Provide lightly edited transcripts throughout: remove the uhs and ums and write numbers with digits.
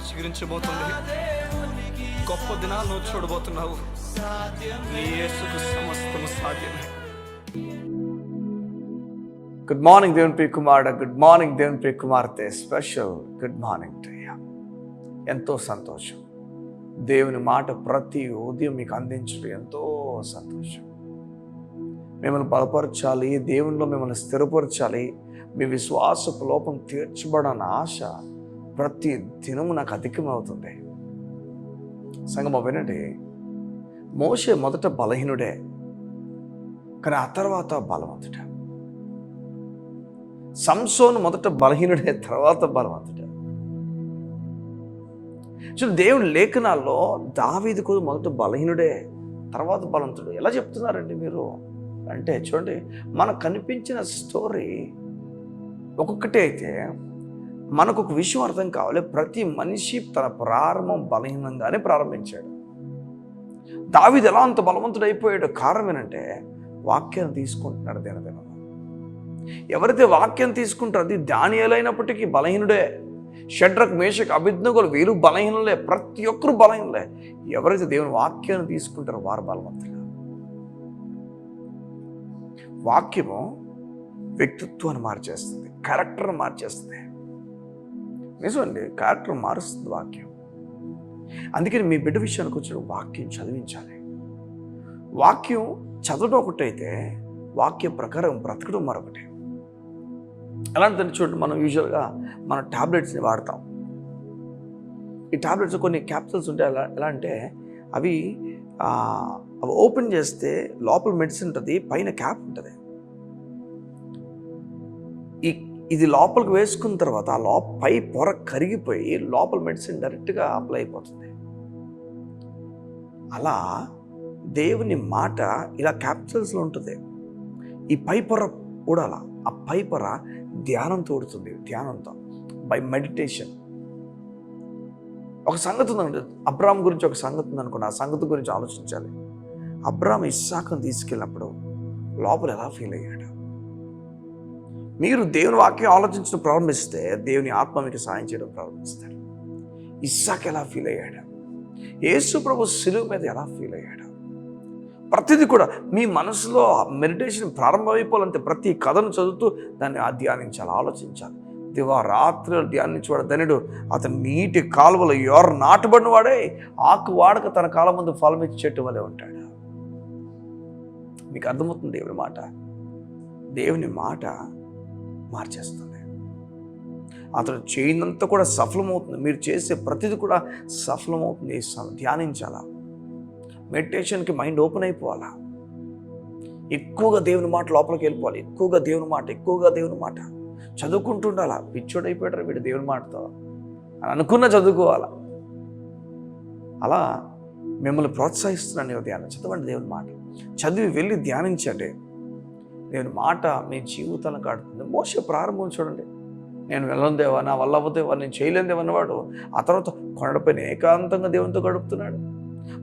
చిగురించబోతుంది. గొప్ప దినాలు నువ్వు చూడబోతున్నావు. నీ యేసుకు సమస్తము సాధ్యమే. గుడ్ మార్నింగ్ దేవుని ప్రియ కుమారుడు, గుడ్ మార్నింగ్ దేవుని ప్రియ కుమార్తె. Special good morning to you. ఎంతో సంతోషం. దేవుని మాట ప్రతి ఉదయం మీకు అందించడం ఎంతో సంతోషం. మిమ్మల్ని బలపరచాలి, దేవునిలో మిమ్మల్ని స్థిరపరచాలి, మీ విశ్వాసపు లోపం తీర్చబడని ఆశ ప్రతి దినము నాకు అధికమవుతుంది. సంగమా వినండి, మోషే మొదట బలహీనుడే, కానీ ఆ తర్వాత బలవంతుడే. సంసోను మొదట బలహీనుడే, తర్వాత బలవంతుడే. చూడండి, దేవుని లేఖనాల్లో దావీదు కూడా మొదట బలహీనుడే, తర్వాత బలవంతుడు. ఎలా చెప్తున్నారండి మీరు అంటే, చూడండి, మనకు కనిపించిన స్టోరీ ఒక్కొక్కటి అయితే మనకు ఒక విషయం అర్థం కావాలి. ప్రతి మనిషి తన ప్రారంభం బలహీనంగానే ప్రారంభించాడు. దావీదు ఎలా అంత బలవంతుడు అయిపోయాడు? కారణం ఏంటంటే వాక్యాన్ని తీసుకుంటున్నాడు దినదినం. ఎవరైతే వాక్యం తీసుకుంటారో అది దానియేలు అయినప్పటికీ బలహీనుడే. షడ్రక్, మేషక్, అబేద్నెగోలు వీరు బలహీనులే. ప్రతి ఒక్కరు బలహీనులే. ఎవరైతే దేవుని వాక్యాన్ని తీసుకుంటారో వారు బలవంతులు. వాక్యము వ్యక్తిత్వాన్ని మార్చేస్తుంది, క్యారెక్టర్ని మార్చేస్తుంది. నిజమండి, క్యారెక్టర్ మారుస్తుంది వాక్యం. అందుకని మీ బిడ్డ విషయానికి వచ్చిన వాక్యం చదివించాలి. వాక్యం చదవడం ఒకటైతే వాక్య ప్రకారం బ్రతకడం మరొకటి. అలాంటిదని చూడండి, మనం యూజువల్గా మన ట్యాబ్లెట్స్ని వాడతాం. ఈ ట్యాబ్లెట్స్ కొన్ని క్యాప్సూల్స్ ఉంటాయి. ఎలా అంటే అవి ఓపెన్ చేస్తే లోపల మెడిసిన్ ఉంటుంది, పైన క్యాప్ ఉంటుంది. ఇది లోపలికి వేసుకున్న తర్వాత ఆ పై పొర కరిగిపోయి లోపల మెడిసిన్ డైరెక్ట్గా అప్లై అయిపోతుంది. అలా దేవుని మాట ఇలా క్యాప్సూల్స్లో ఉంటుంది. ఈ పై పొర ఊడాల. ఆ పై పొర ధ్యానంతో ఊడుతుంది. ధ్యానంతో, బై మెడిటేషన్. ఒక సంగతి ఉందండి, అబ్రాహాం గురించి ఒక సంగతి ఉందనుకోండి. ఆ సంగతి గురించి ఆలోచించాలి. అబ్రాహాం ఇస్సాకును తీసుకెళ్ళినప్పుడు లోపల ఎలా ఫీల్ అయ్యాడు? మీరు దేవుని వాక్యం ఆలోచించడం ప్రారంభిస్తే దేవుని ఆత్మ మీకు సాయం చేయడం ప్రారంభిస్తాడు. ఇస్సాకు ఎలా ఫీల్ అయ్యాడు? యేసు ప్రభు శిలువ మీద ఎలా ఫీల్ అయ్యాడు? ప్రతిదీ కూడా మీ మనసులో మెడిటేషన్ ప్రారంభమైపోవాలంటే ప్రతి కథను చదువుతూ దాన్ని ధ్యానించాలి, ఆలోచించాలి. దివారాత్రులు ధ్యానించేవాడు ధనుడు. అతను నీటి కాలువలో ఎవరు నాటబడిన వాడే ఆకు వాడక తన కాలం ముందు ఫలమిచ్చి చెట్టు వలె ఉంటాడు. మీకు అర్థమవుతుంది దేవుని మాట? దేవుని మాట మార్చేస్తుంది. అతను చేయనంత కూడా సఫలమవుతుంది. మీరు చేసే ప్రతిదీ కూడా సఫలమవుతుంది. ధ్యానించాలా, మెడిటేషన్కి మైండ్ ఓపెన్ అయిపోవాలా, ఎక్కువగా దేవుని మాట లోపలికి వెళ్ళిపోవాలి. ఎక్కువగా దేవుని మాట చదువుకుంటుండాలా. పిచ్చోడైపోయాడు వీడు దేవుని మాటతో అని అనుకున్న చదువుకోవాలా. అలా మిమ్మల్ని ప్రోత్సహిస్తున్నాను. ధ్యానం చదవండి, దేవుని మాట చదివి వెళ్ళి ధ్యానించండి. దేవుని మాట మీ జీవితాలను కాడుతుంది. మోషే ప్రారంభం చూడండి. నేను వెళ్ళను దేవా, నా వల్ల అవ్వదేవా, నేను చేయలేని దేవన్నవాడు ఆ తర్వాత కొండపైన ఏకాంతంగా దేవునితో గడుపుతున్నాడు.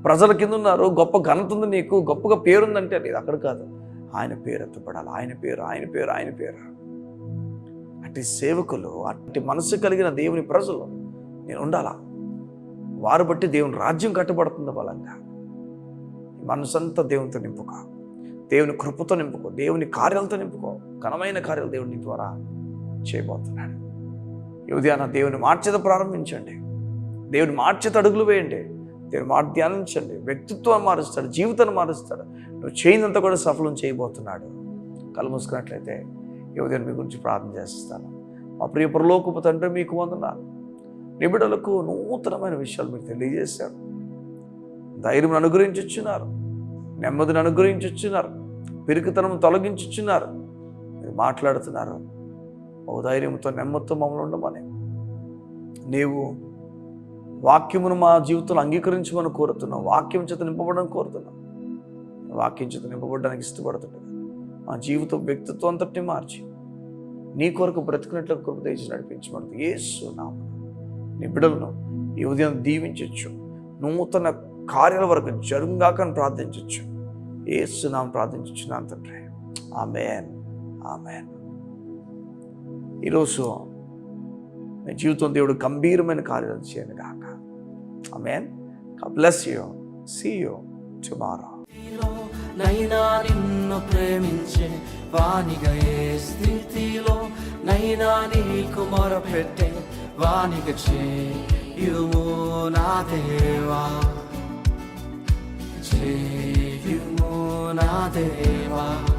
ప్రజల కింద ఉన్నారు, గొప్ప ఘనత ఉంది, నీకు గొప్పగా పేరుందంటే లేదు, అక్కడ కాదు. ఆయన పేరు ఎత్తపడాలి. ఆయన పేరు. అట్టి సేవకులు, అట్టి మనసు కలిగిన దేవుని ప్రజలు నేను ఉండాలా. వారు బట్టి దేవుని రాజ్యం కట్టబడుతుంది బలంగా. మనసంతా దేవునితో నింపుకో, దేవుని కృపతో నింపుకో, దేవుని కార్యాలతో నింపుకో. ఘనమైన కార్యాలు దేవుని ద్వారా చేయబోతున్నాడు. ఈ ఉదయాన దేవుని మార్చేత ప్రారంభించండి. దేవుని మార్చేత అడుగులు వేయండి. దేవుని మాట ధ్యానించండి. వ్యక్తిత్వాన్ని మారుస్తాడు, జీవితాన్ని మారుస్తాడు. నువ్వు చేయనంత కూడా సఫలం చేయబోతున్నాడు. కళ్ళు మూసుకున్నట్లయితే ఈ ఉదయం మీ గురించి ప్రార్థన చేస్తాను. మా ప్రియ పరలోకపు తండ్రి, మీకు వందనాలు. నీ బిడ్డలకు నూతనమైన విషయాలు మీరు తెలియజేశారు. ధైర్యం అనుగ్రహించుచున్నారు, నెమ్మదిని అనుగ్రహించుచున్నారు, పిరికితనం తొలగించుచున్నారు. మీరు మాట్లాడుతున్నారు. ఓ ధైర్యంతో, నెమ్మదితో మమ్మల్ని ఉండమని, నీవు వాక్యమును మా జీవితంలో అంగీకరించమని కోరుతున్నావు. వాక్యం చేత నింపబడని కోరుతున్నావు. వాక్యం చేత నింపబడడానికి ఇష్టపడుతుండగా మా జీవితం, వ్యక్తిత్వం అంతటిని మార్చి నీ కొరకు బ్రతుకున్నట్లు కృప దయచేసి నడిపించబడుతుంది. యేసు నామమున నీ బిడ్డలను ఈ ఉదయం దీవించవచ్చు. నూతన కార్యాల వరకు జరుగుగాకని ప్రార్థించవచ్చు. యేసు నామమున ప్రార్థించవచ్చు నా తండ్రి. ఆమేన్. ఈరోజు మీ జీవితం దేవుడు గంభీరమైన కార్యాలు చేయను గాక. ఆమేన్. God bless you. See you tomorrow. నైనా నిన్ను ప్రేమించే వానిగా ఏ స్థితిలో నైనా నీకు మొరపెట్టే వానిగా చేయుము నా దేవా, చేయుము నా దేవా.